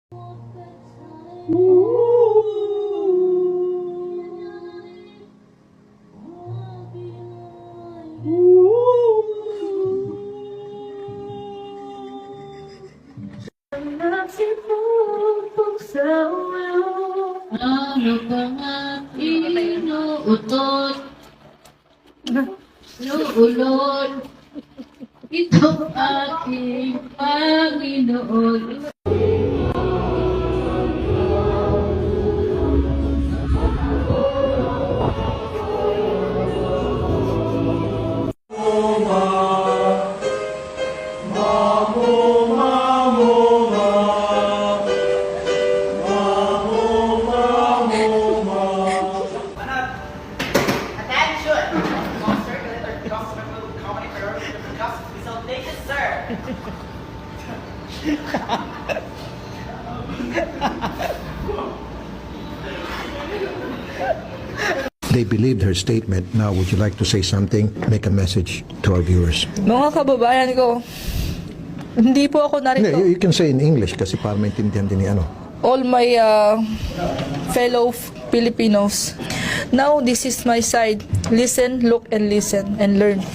Ano bang inuutot? Luulod, ito aking Panginoon. Attention! All circulate or customer will comedy priority of the customers be so naked, sir. They believed her statement. Now, would you like to say something? Make a message to our viewers. Mga kababayan ko, hindi po ako narito. You can say in English kasi para maintindihan din ni ano. All my fellow Filipinos, now this is my side. Listen, look, and listen, and learn.